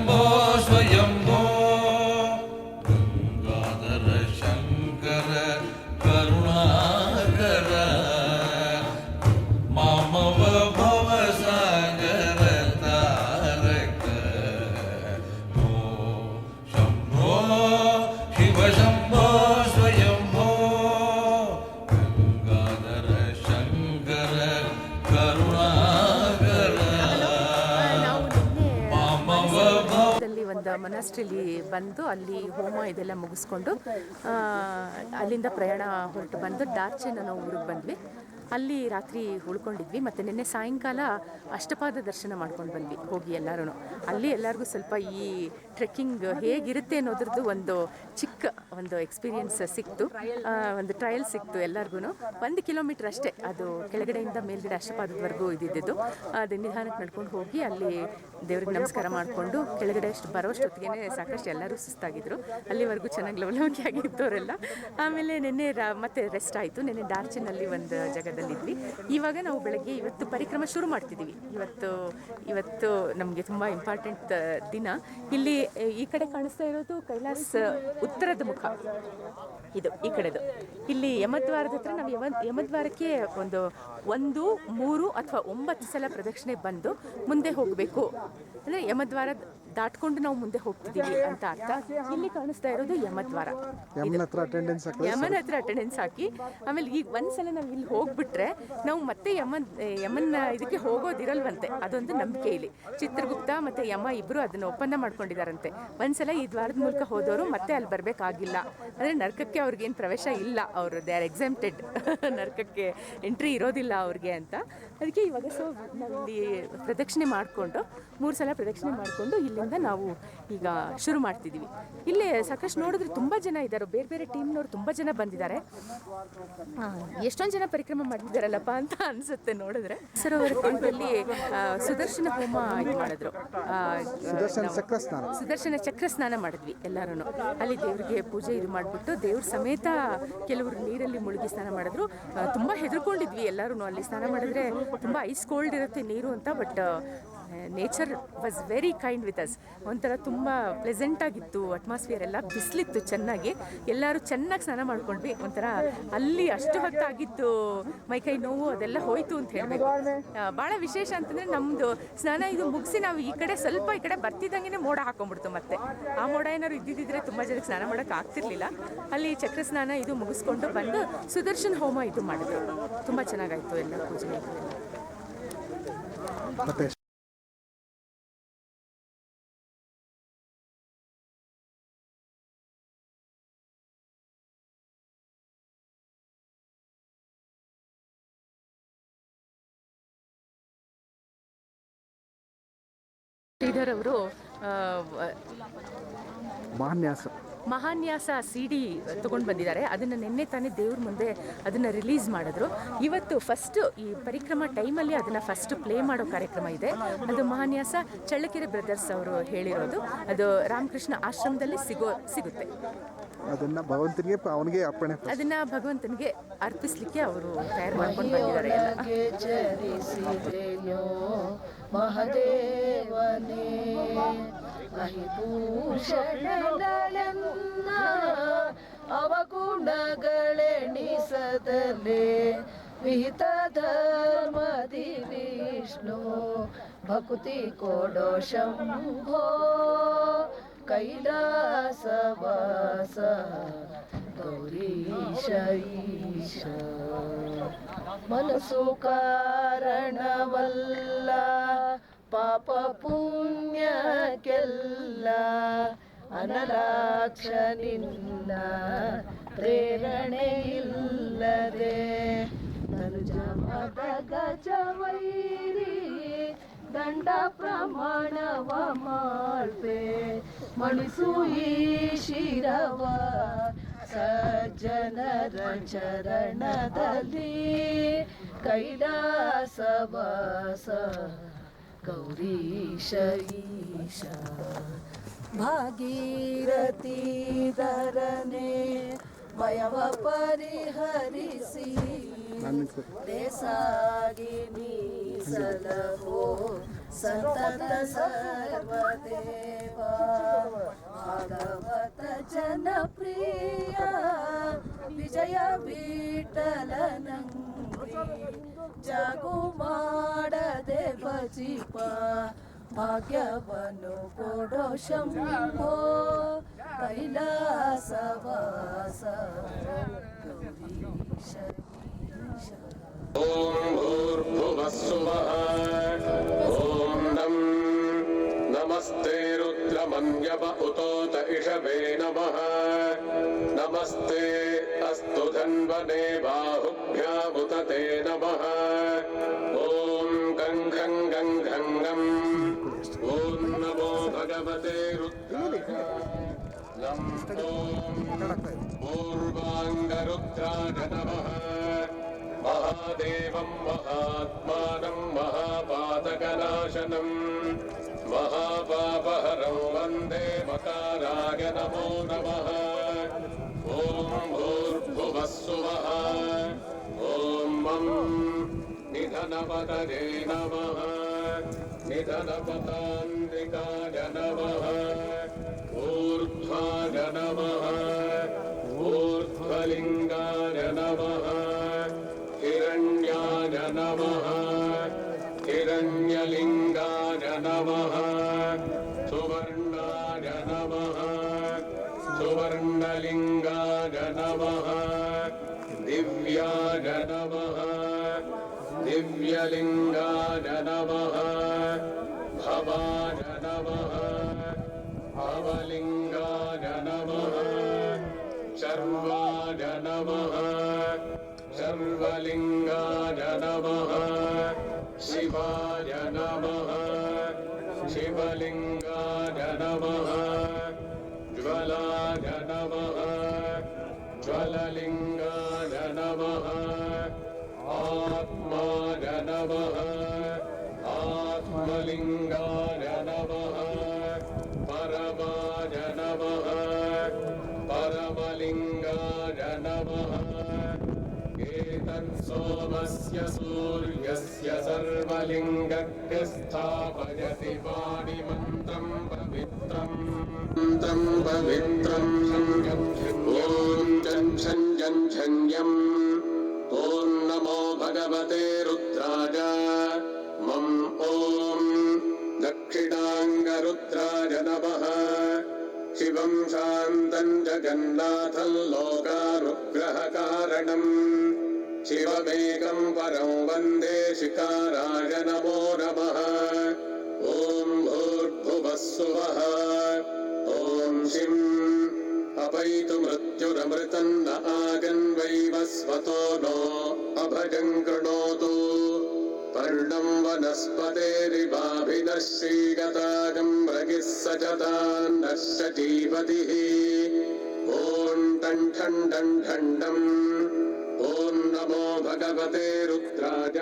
ಶಂಭೋ ಸ್ವಯಂಭೋ ಗಂಗಾಧರ ಶಂಕರ ಕರುಣಾಕರ ಮಾಮವ ಭವಸಾಗರ ತಾರಕ ಓ ಶಂಭೋ ಶಿವ ಶಂಭೋ ಸ್ವಯಂಭೋ ಗಂಗಾಧರ ಶಂಕರ ಕರುಣಾಕರ ಮಾಮವ ಒಂದು ಮೊನಾಸ್ಟ್ರಿಲಿ ಬಂದು ಅಲ್ಲಿ ಹೋಮ ಇದೆಲ್ಲ ಮುಗಿಸ್ಕೊಂಡು ಅಲ್ಲಿಂದ ಪ್ರಯಾಣ ಹೊರಟು ಬಂದು ಡಾರ್ಚೆನ್ ಅನ್ನೋ ಊರಿಗೆ ಬಂದ್ವಿ. ಅಲ್ಲಿ ರಾತ್ರಿ ಉಳ್ಕೊಂಡಿದ್ವಿ ಮತ್ತು ನಿನ್ನೆ ಸಾಯಂಕಾಲ ಅಷ್ಟಪಾದ ದರ್ಶನ ಮಾಡ್ಕೊಂಡು ಬಂದ್ವಿ ಹೋಗಿ ಎಲ್ಲರೂ. ಅಲ್ಲಿ ಎಲ್ಲರಿಗೂ ಸ್ವಲ್ಪ ಈ ಟ್ರೆಕ್ಕಿಂಗ್ ಹೇಗಿರುತ್ತೆ ಅನ್ನೋದ್ರದ್ದು ಒಂದು ಚಿಕ್ಕ ಒಂದು ಎಕ್ಸ್ಪೀರಿಯನ್ಸ್ ಸಿಕ್ತು, ಒಂದು ಟ್ರಯಲ್ ಸಿಕ್ತು ಎಲ್ಲರಿಗೂ. 1 ಕಿಲೋಮೀಟ್ರ್ ಅಷ್ಟೇ ಅದು ಕೆಳಗಡೆಯಿಂದ ಮೇಲ್ಗಡೆ ಅಷ್ಟಪಾದದವರೆಗೂ ಇದ್ದಿದ್ದು. ಅದು ನಿಧಾನಕ್ಕೆ ನಡ್ಕೊಂಡು ಹೋಗಿ ಅಲ್ಲಿ ದೇವ್ರಿಗೆ ನಮಸ್ಕಾರ ಮಾಡಿಕೊಂಡು ಕೆಳಗಡೆ ಬರೋಷ್ಟೊತ್ತಿಗೆ ಸಾಕಷ್ಟು ಎಲ್ಲರೂ ಸುಸ್ತಾಗಿದ್ದರು. ಅಲ್ಲಿವರೆಗೂ ಚೆನ್ನಾಗಿ ಲವಲವಿಕೆ ಆಗಿದ್ದವರೆಲ್ಲ. ಆಮೇಲೆ ನಿನ್ನೆ ಮತ್ತೆ ರೆಸ್ಟ್ ಆಯಿತು. ನಿನ್ನೆ ಡಾರ್ಚೆನಲ್ಲಿ ಒಂದು ಜಾಗದಲ್ಲಿದ್ವಿ. ಇವಾಗ ನಾವು ಬೆಳಗ್ಗೆ ಇವತ್ತು ಪರಿಕ್ರಮ ಶುರು ಮಾಡ್ತಿದ್ದೀವಿ. ಇವತ್ತು ನಮಗೆ ತುಂಬ ಇಂಪಾರ್ಟೆಂಟ್ ದಿನ. ಇಲ್ಲಿ ಈ ಕಡೆ ಕಾಣಿಸ್ತಾ ಇರೋದು ಕೈಲಾಸ ಉತ್ತರದ ಮುಖ, ಇದು ಈ ಕಡೆದು. ಇಲ್ಲಿ ಯಮದ್ವಾರದ ಹತ್ರ ನಾವು ಯಮದ್ವಾರಕ್ಕೆ 1, 3 ಅಥವಾ 9 ಸಲ ಪ್ರದಕ್ಷಿಣೆ ಬಂದು ಮುಂದೆ ಹೋಗಬೇಕು. ಅಂದರೆ ಯಮದ್ವಾರ ದಾಟ್ಕೊಂಡು ನಾವು ಮುಂದೆ ಹೋಗ್ತಿದ್ದೀವಿ ಅಂತ ಅರ್ಥ. ಇಲ್ಲಿ ಕಾಣಿಸ್ತಾ ಇರೋದು ಯಮದ್ವಾರ. ಯಮನ ಹತ್ರ ಅಟೆಂಡೆನ್ಸ್ ಹಾಕಿ ಆಮೇಲೆ ಈಗ ಒಂದ್ಸಲ ನಾವು ಇಲ್ಲಿ ಹೋಗ್ಬಿಟ್ರೆ ನಾವು ಮತ್ತೆ ಯಮನ್ ಇದಕ್ಕೆ ಹೋಗೋದಿರಲ್ವಂತೆ. ಅದೊಂದು ನಂಬಿಕೆ ಇಲ್ಲಿ. ಚಿತ್ರಗುಪ್ತ ಮತ್ತು ಯಮ ಇಬ್ಬರು ಅದನ್ನು ಒಪ್ಪಂದ ಮಾಡ್ಕೊಂಡಿದ್ದಾರಂತೆ. ಒಂದ್ಸಲ ಈ ದ್ವಾರದ ಮೂಲಕ ಹೋದವರು ಮತ್ತೆ ಅಲ್ಲಿ ಬರಬೇಕಾಗಿಲ್ಲ. ಅಂದರೆ ನರಕಕ್ಕೆ ಅವ್ರಿಗೇನು ಪ್ರವೇಶ ಇಲ್ಲ, ಅವರು ದೇ ಆರ್ ಎಕ್ಸೆಂಪ್ಟೆಡ್. ನರಕಕ್ಕೆ ಎಂಟ್ರಿ ಇರೋದಿಲ್ಲ ಅವ್ರಿಗೆ ಅಂತ. ಅದಕ್ಕೆ ಇವಾಗ ನಾವಿಲ್ಲಿ ಪ್ರದಕ್ಷಿಣೆ ಮಾಡಿಕೊಂಡು 3 ಸಲ ಪ್ರದಕ್ಷಿಣೆ ಮಾಡಿಕೊಂಡು ಇಲ್ಲಿಂದ ನಾವು ಈಗ ಶುರು ಮಾಡ್ತಿದ್ದೀವಿ. ಇಲ್ಲೇ ಸಾಕಷ್ಟು ನೋಡಿದ್ರೆ ತುಂಬ ಜನ ಇದ್ದಾರೆ, ಬೇರೆ ಬೇರೆ ಟೀಮ್ನವ್ರು ತುಂಬ ಜನ ಬಂದಿದ್ದಾರೆ. ಎಷ್ಟೊಂದು ಜನ ಪರಿಕ್ರಮ ಮಾಡ್ತಿದ್ದಾರಲ್ಲಪ್ಪ ಅಂತ ಅನಿಸುತ್ತೆ ನೋಡಿದ್ರೆ. ಸರೋವರ ಕುಂಡಲ್ಲಿ ಸುದರ್ಶನ ಹೋಮ ಇದು ಮಾಡಿದ್ರು, ಸುದರ್ಶನ ಚಕ್ರ ಸ್ನಾನ ಮಾಡಿದ್ವಿ ಎಲ್ಲರೂ. ಅಲ್ಲಿ ದೇವರಿಗೆ ಪೂಜೆ ಇದು ಮಾಡಿಬಿಟ್ಟು ದೇವ್ರ ಸಮೇತ ಕೆಲವರು ನೀರಲ್ಲಿ ಮುಳುಗಿ ಸ್ನಾನ ಮಾಡಿದ್ರು. ತುಂಬ ಹೆದರ್ಕೊಂಡಿದ್ವಿ ಎಲ್ಲರೂ. ಅಲ್ಲಿ ಸ್ನಾನ ಮಾಡಿದ್ರೆ ತುಂಬ ಐಸ್ ಕೋಲ್ಡ್ ಇರುತ್ತೆ ನೀರು ಅಂತ. But nature was very kind with us. ಒಂಥರ ತುಂಬ ಪ್ಲೆಸೆಂಟ್ ಆಗಿತ್ತು ಅಟ್ಮಾಸ್ಫಿಯರ್ ಎಲ್ಲ. ಬಿಸಿಲಿತ್ತು ಚೆನ್ನಾಗಿ, ಎಲ್ಲರೂ ಚೆನ್ನಾಗಿ ಸ್ನಾನ ಮಾಡ್ಕೊಂಡ್ವಿ. ಒಂಥರ ಅಲ್ಲಿ ಅಷ್ಟು ಹೊತ್ತಾಗಿತ್ತು ಮೈಕೈ ನೋವು ಅದೆಲ್ಲ ಹೋಯ್ತು ಅಂತ ಹೇಳಬೇಕು. ಭಾಳ ವಿಶೇಷ ಅಂತಂದರೆ ನಮ್ಮದು ಸ್ನಾನ ಇದು ಮುಗಿಸಿ ನಾವು ಈ ಕಡೆ ಬರ್ತಿದ್ದಂಗೆ ಮೋಡ ಹಾಕೊಂಡ್ಬಿಡ್ತು. ಮತ್ತೆ ಆ ಮೋಡ ಏನಾದ್ರು ಇದ್ದಿದ್ದರೆ ತುಂಬ ಜನಕ್ಕೆ ಸ್ನಾನ ಮಾಡೋಕ್ಕೆ ಆಗ್ತಿರ್ಲಿಲ್ಲ. ಅಲ್ಲಿ ಚಕ್ರ ಸ್ನಾನ ಇದು ಮುಗಿಸ್ಕೊಂಡು ಬಂದು ಸುದರ್ಶನ ಹೋಮ ಇದು ಮಾಡಿದ್ರು. ತುಂಬ ಚೆನ್ನಾಗಾಯಿತು ಎಲ್ಲ ಪೂಜೆ. ಶ್ರೀಧರ್ ಅವರು ಮಹಾನ್ಯಾಸ CD ತೊಗೊಂಡು ಬಂದಿದ್ದಾರೆ. ಅದನ್ನು ನಿನ್ನೆ ತಾನೇ ದೇವ್ರ ಮುಂದೆ ಅದನ್ನು ರಿಲೀಸ್ ಮಾಡಿದ್ರು. ಇವತ್ತು ಫಸ್ಟ್ ಈ ಪರಿಕ್ರಮ ಟೈಮಲ್ಲಿ ಅದನ್ನು ಫಸ್ಟ್ ಪ್ಲೇ ಮಾಡೋ ಕಾರ್ಯಕ್ರಮ ಇದೆ. ಅದು ಮಹಾನ್ಯಾಸ ಚಳ್ಳಕೆರೆ ಬ್ರದರ್ಸ್ ಅವರು ಹೇಳಿರೋದು. ಅದು ರಾಮಕೃಷ್ಣ ಆಶ್ರಮದಲ್ಲಿ ಸಿಗುತ್ತೆ. ಅದನ್ನು ಭಗವಂತನಿಗೆ ಅರ್ಪಿಸಲಿಕ್ಕೆ ಅವರು ತಯಾರು ಮಾಡ್ಕೊಂಡು ಬಂದಿದ್ದಾರೆ. ಮಹದೇವನೇ ಮಹಿಭೂಷಣಗಳೆನ್ನ ಅವಗುಣಗಳೆಣಿಸದಲೇ ವಿಹಿತ ಧರ್ಮದಿ ವಿಷ್ಣು ಭಕುತಿ ಕೊಡೋ ಶಂಭೋ ಕೈಲಾಸವಾಸ ಗೌರೀಶ ಈಶ. ಮನಸ್ಸು ಕಾರಣವಲ್ಲ ಪಾಪ ಪುಣ್ಯಕ್ಕೆಲ್ಲ ಅನಲಾಕ್ಷ ನಿನ್ನ ಪ್ರೇರಣೆ ಇಲ್ಲದೆ ತನುಜ ಮದ ಗಜವೈರಿ ದಂಡ ಪ್ರಮಾಣವ ಮಾಡ್ಬೆ ಮಣಿಸು ಈ ಶಿರವ ಸಜ್ಜನರ ಚರಣದಲ್ಲಿ ಕೈಲಾಸವಾಸ ಗೌರೀಶ ಈಶ. ಭಾಗೀರಥಿ ಧರನೆ ಭಯವ ಪರಿಹರಿಸಿ ದೇಸಾಗಿ ನೀಸಲವೋ सतत सर्वदेवा भागवत जनप्रिय विजय विठ्ठल ನಂಗೆ ಜಾಗು ಮಾಡದೆ ಭಜಿಪ ಭಾಗ್ಯವನ್ನು ಕೊಡೋ ಶಂಭೋ ಕೈಲಾಸವಾಸ ಗೌರೀಶ ಓಂ ಭೂರ್ಭುವಸ್ಸುವಃ ಓಂ ನಮಸ್ತೆ ರುದ್ರಮನ್ಯವ ಉತೋತ ಇಷವೇ ನಮಃ ನಮಸ್ತೆ ಅಸ್ತು ಧನ್ವನೆ ಬಾಹುಭ್ಯಾಮುತ ತೇ ನಮಃ ಓಂ ಗಂ ಖಂ ಗಂ ಖಂ ಗಂ ಓಂ ನಮೋ ಭಗವತೆ ರುದ್ರಾಯ ನಂ ಓಂ ಪೂರ್ವಾಂಗರುದ್ರಾಯ ನಮಃ महादेवं महात्मानं महापातकनाशनं महापापहरं वन्दे मकाराय नमो नमः ॐ भूर्भुवः सुवः ॐ मं निधनपतये नमः निधनपतान्विकाय नमः ऊर्ध्वाय नमः ऊर्ध्वलिङ्गाय नमः हिरण्याय नमः हिरण्यलिङ्गाय नमः सुवर्णाय नमः सुवर्णलिङ्गाय नमः दिव्याय नमः दिव्यलिङ्गाय नमः भवाय नमः भवलिङ्गाय नमः शर्वाय नमः सर्वलिङ्गाय नमः शिवाय नमः शिवलिङ्गाय नमः ज्वलाय नमः ज्वललिङ्गाय नमः आत्माय नमः आत्मलिङ्गाय नमः परमाय नमः परमलिङ्गाय नमः सोमस्य सूर्यस्य सर्वलिङ्गस्य स्थापयति पाणिमन्त्रं पवित्रं ॐ जञ्झञ्झञ्झञ्झं ॐ नमो भगवते रुद्राय मं ॐ दक्षिणाङ्गरुद्राय नमः शिवं शान्तं जगन्नाथं लोकानुग्रहकारणम् शिवमेकं परं वन्दे शिकाराय नमो नमः ॐ भूर्भुवः सुवः ॐ शिं अपैतु मृत्युरमृतं न आगन्वैवस्वतो नो अभजं कृणोतु पर्णं वनस्पतेरिवाभिनः श्रीगतागं मृगिः सचतान्नश्च जीवतिः ॐ टं ठं ठं ठण्डम् ॐ नमो भगवते रुद्राय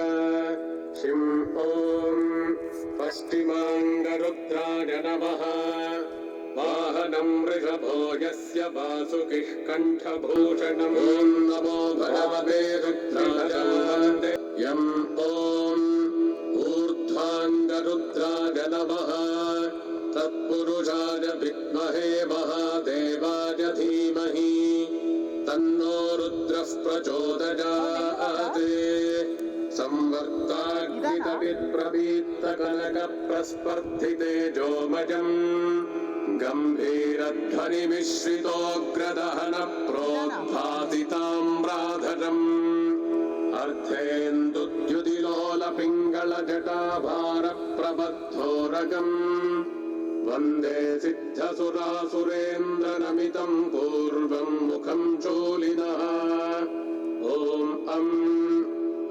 शिं ॐ पश्चिमाङ्गरुद्राय नमः वाहनं वृषभो यस्य वासुकिः कण्ठभूषणम् ॐ नमो भगवते रुद्राय यं ॐ ऊर्ध्वाङ्गरुद्राय नमः तत्पुरुषाय विद्महे महादेवाय धीमहि तन्नो रुद्रः प्रचोदयात् संवर्ताग्नितविप्रवीत्तकनकप्रस्पर्धितेजोमजम् गम्भीरध्वनिमिश्रितोग्रदहनप्रोद्भासिताम्राधरम् अर्धेन्दुद्युतिलोलपिङ्गलजटाभारप्रबद्धोरगम् वन्दे सिद्धसुरासुरेन्द्रनमितं पूर्वं मुखं चोलिनः ॐ अं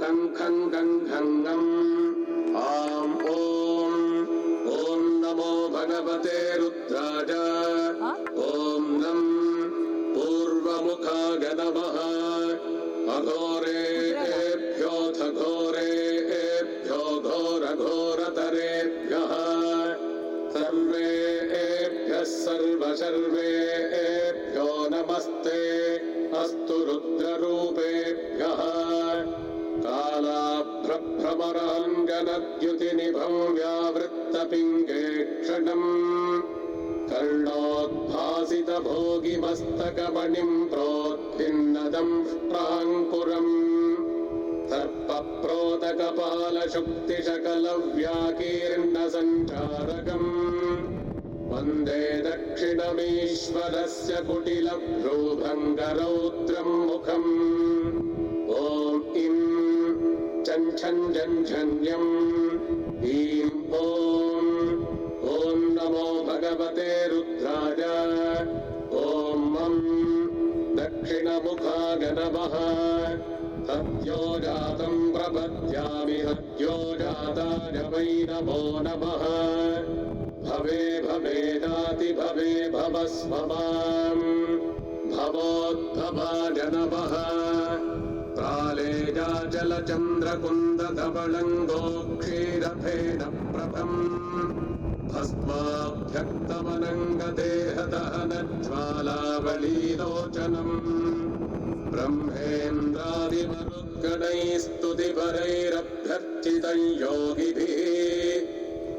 कं खं गं खं गम् आं ॐ नमो भगवते रुद्राय ॐ नं पूर्वमुखाय नमः अघोरेभ्योऽथ घोरेभ्यो घोरघोरतरेभ्यः सर्वेभ्यः सर्वशर्वेभ्यो नमस्ते अस्तु रुद्ररूपेभ्यः कालाभ्रभ्रमराञ्जनद्युतिनिभं व्यावृत्य भोगिमस्तकमणिं प्रोद्भिन्नदंष्ट्राङ्कुरम् सर्पप्रोतकपालशुक्तिशकलव्याकीर्णसञ्चारकम् वन्दे दक्षिणमीश्वरस्य कुटिलभ्रूभङ्गरौद्रं मुखम् ॐ इं चञ्छञ्झञ्झन्यम् ईं ॐ नमो भगवते रुद्राय ॐ मं दक्षिणमुखाय नमः हत्यो जातं प्रपद्यामि हत्यो जाताय वै नमो नमः भवे भवेदाति भवे भवस्वमाम् भवोद्भवाय नमः प्रालेजाचलचन्द्रकुन्दधवलङ्गो क्षीरफेनप्रभम् भस्माभ्यक्तमनङ्गदेहदहनज्वालावलीलोचनम् ब्रह्मेन्द्रादिमरुद्गणैस्तुतिपरैरभ्यर्चितं योगिभिः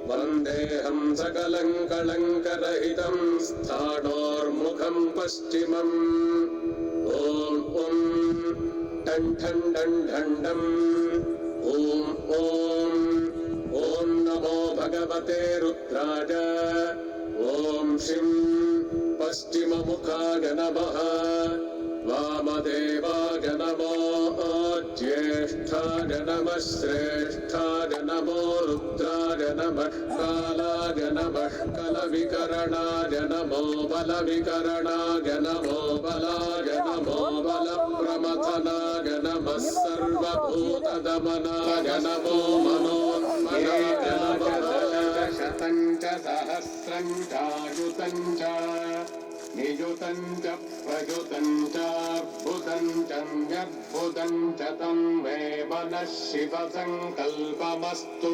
वन्देऽहं सकलं कलङ्करहितं स्थाणोर्मुखं पश्चिमम् ॐ टं ठं डं ढण्डम् ॐ नमो भगवते रुद्राय ॐ शिं पश्चिममुखाय नमः वामदेवाय नमो ज्येष्ठाय नमः श्रेष्ठाय नमो रुद्राय नमः कालाय नमः कलविकरणाय नमो बलविकरणाय नमो बलाय नमो बलप्रमथनाय नमः सर्वभूतदमनाय नमो मनोन्मनाय नमः शतं च सहस्रं चायुतं च नियुतं च प्रयुतं चार्बुदं च न्यर्बुदं च तं मे मनः शिवसङ्कल्पमस्तु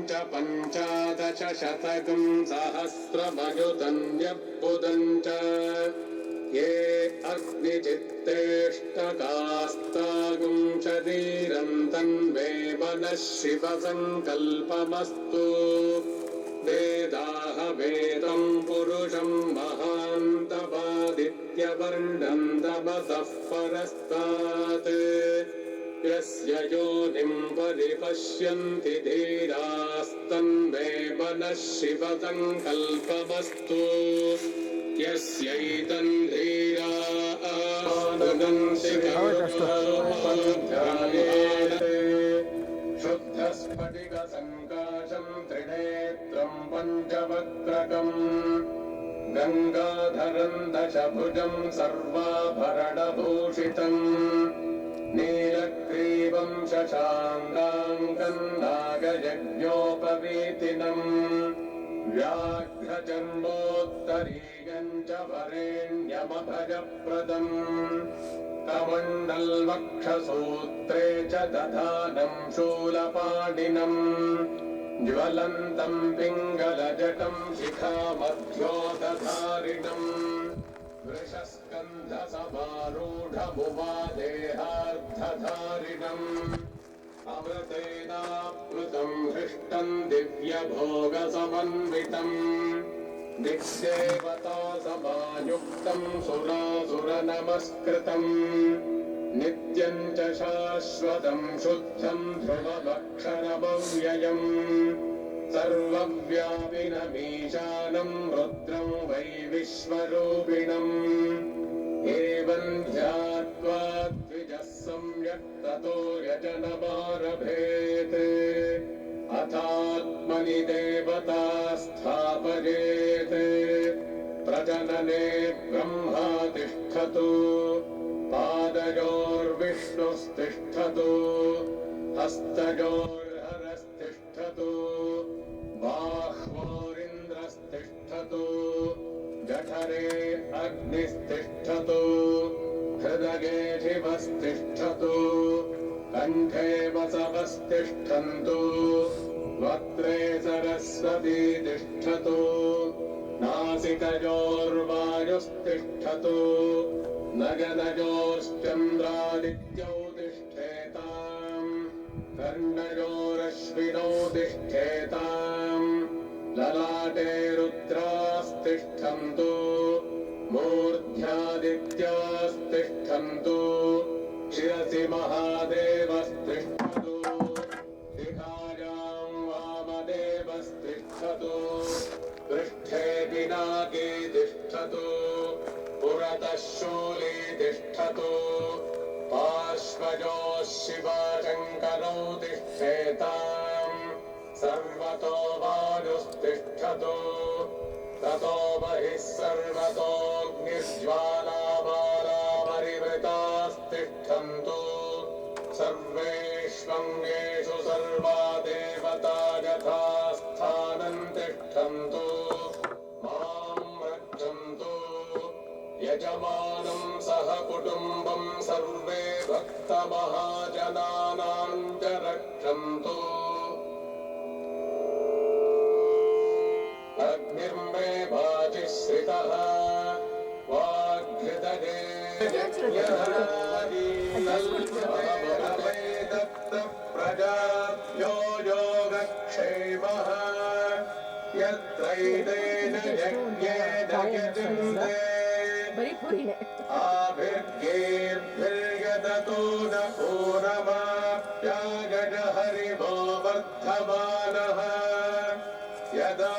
च पञ्चादशशतकं सहस्रमयुतं न्यर्बुदं च ये अग्निचित्तेष्टकास्तागुं शरीरं तन्मे मनः शिवसङ्कल्पमस्तु वेदाः वेदं पुरुषं महान्तपादित्यवर्णं तमसः परस्तात् यस्य योनिं परिपश्यन्ति धीरास्तन्मे मनः शिवसङ्कल्पमस्तु यस्यैतं धीरा शुद्धस्फटिकसङ्काशं त्रिनेत्रं पञ्चवक्त्रकम् गङ्गाधरं दशभुजं सर्वाभरणभूषितम् नीलग्रीवं शशाङ्काङ्कं नागयज्ञोपवीतिनम् व्याघ्रचर्मोत्तरीयं च वरेण्यमभयप्रदम् कमण्डलवक्षसूत्रे च दधानं शूलपाणिनम् ज्वलन्तं पिङ्गलजटं शिखामध्योदधारिणम् वृषस्कन्धसमारूढमुमादेहार्धधारिणम् अमृतेनाप्लुतं हृष्टं दिव्यभोगसमन्वितम् दिग्देवता समायुक्तं सुरासुरनमस्कृतम् नित्यं च शाश्वतं शुद्धं ध्रुवमक्षरमव्ययम् सर्वव्यापिनमीशानं रुद्रं वै विश्वरूपिणम् एवं ध्यात्वा द्विजः सम्यक् ततो यजनमारभेत् अथात्मनि देवता स्थापयेत् प्रजनने ब्रह्मा तिष्ठतु पादयोर्विष्णुस्तिष्ठतु हस्तयोर्हरस्तिष्ठतु बाह्वोरिन्द्रस्तिष्ठतु जठरे अग्निस्तिष्ठतु हृदये शिवस्तिष्ठतु कण्ठे वसवस्तिष्ठन्तु वक्त्रे सरस्वती तिष्ठतु नासिकयोर्वायुस्तिष्ठतु नगनयोश्चन्द्रादित्यौ तिष्ठेताम् कर्णयोरश्विनौ तिष्ठेताम् ललाटे रुद्रास्तिष्ठन्तु तिष्ठन्तु मूर्ध्यादित्यास्तिष्ठन्तु शिरसि महादेवस्तिष्ठतु शिखायां वामदेवस्तिष्ठतु पृष्ठे पिनाकी तिष्ठतु पुरतः शूली तिष्ठतु पार्श्वजो शिवशङ्करौ तिष्ठेताम् सर्वतो वायुस्तिष्ठतु ततो बहिः सर्वतोऽग्निज्वालामालापरिवृतास्तिष्ठन्तु सर्वेष्वङ्गेषु सर्वा देवता यथा स्थानं तिष्ठन्तु मां रक्षन्तु यजमानं सह कुटुम्बं सर्वे भक्तमहाजनानां च रक्षन्तु अग्निर्मे वाचिश्रितः वाग्हृदये प्रजाभ्यो योगक्षेमः यत्रैतेन यज्ञेन यजन्ते आभिर्गेर्भिर्यदतो न पूर्णमाप्यागज हरिवो वर्धमानः यदा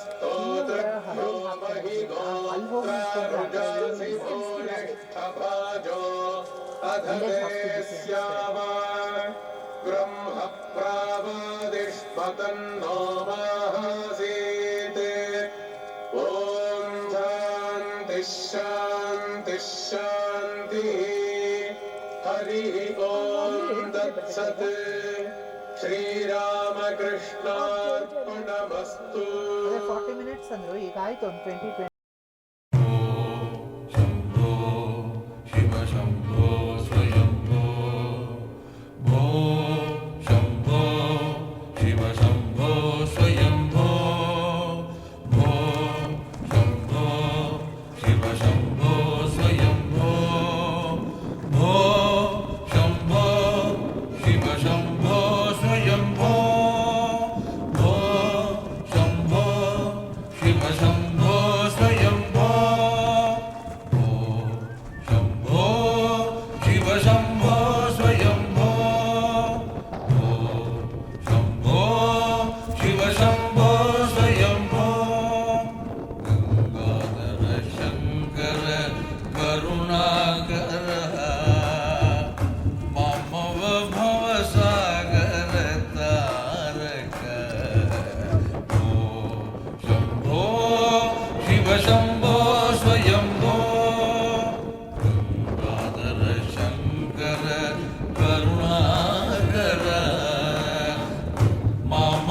स्तोत्रभ्यो महिगोत्रारुजासि भूरिष्ठभाजो अधवेस्याम ब्रह्म प्रावादिष्मतन्नो माहासीत् ॐ शान्तिः शान्तिः शान्तिः हरिः ॐ तत्सत् ಶ್ರೀರಾಮಕೃಷ್ಣಾರ್ಪಣಮಸ್ತು. 40 ಮಿನಿಟ್ಸ್ ಅಂದ್ರು ಈಗ ಆಯ್ತು ಒಂದು 20 शम्भो शिव शम्भो स्वयम्भो भो शम्भो शिव शम्भो स्वयम्भो भो शम्भो शिव शम्भो स्वयम्भो भो शम्भो शिव शम्भो स्वयम्भो भो शम्भो शिव शम्भो स्वयम्भो भो शम्भो शिव शम्भो स्वयम्भो भो शम्भो शिव शम्भो स्वयम्भो गङ्गाधर शङ्कर करुणाकर मम भवसागर तारक भो शम्भो शिव शम्भो स्वयम्भो गङ्गाधर शङ्कर करुणाकर मम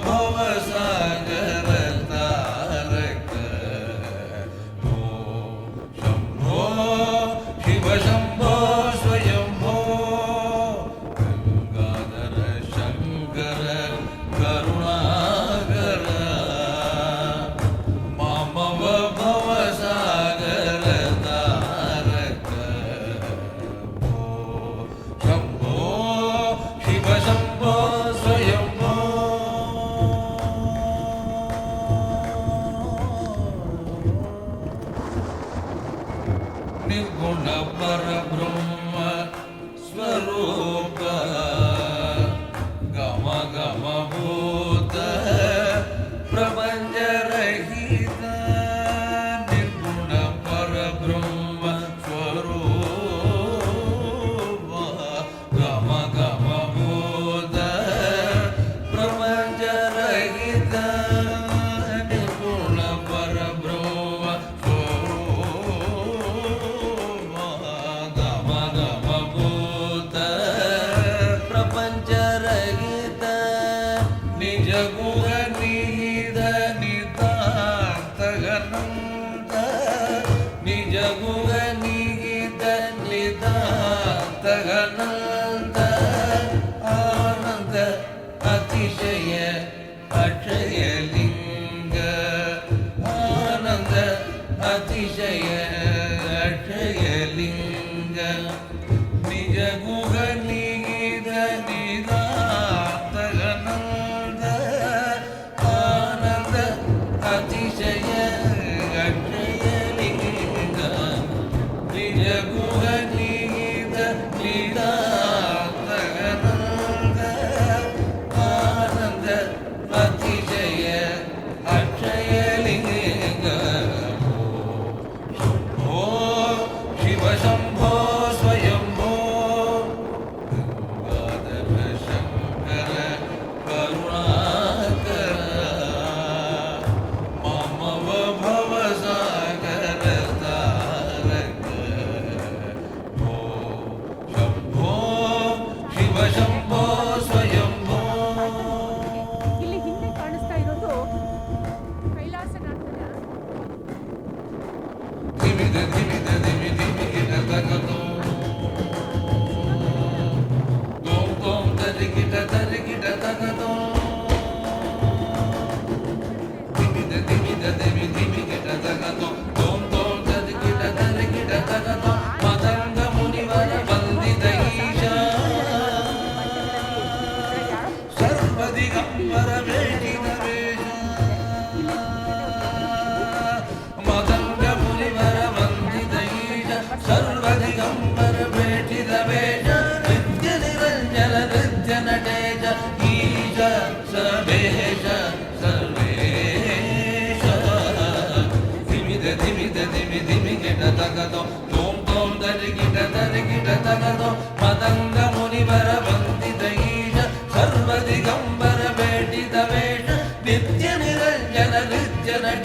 भवसागर तारक भो शम्भो शिव शम्भो स्वयम्भो गङ्गाधर शङ्कर करुणाकर मम भवसागर तारक भो शम्भो शिव शम्भो स्वयम्भो निर्गुण परब्रह्म स्वरूप गम गम भूत प्रपञ्च रहित निर्गुण परब्रह्म स्वरूप गम गम भूत प्रपञ्च रहित निर्गुण परब्रह्म स्वरूप गम गम भूत प्रपञ्च रहित निज गुह निहित नितान्तगनन्त निज गुह निहित नितान्तगनन्त आनन्द अतिशय अक्षय लिङ्ग आनन्द अतिशय अक्षय लिङ्ग निज गुह निहित निदान्तगनन्द आनन्द अतिशय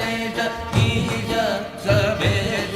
गणेश ईश सवेश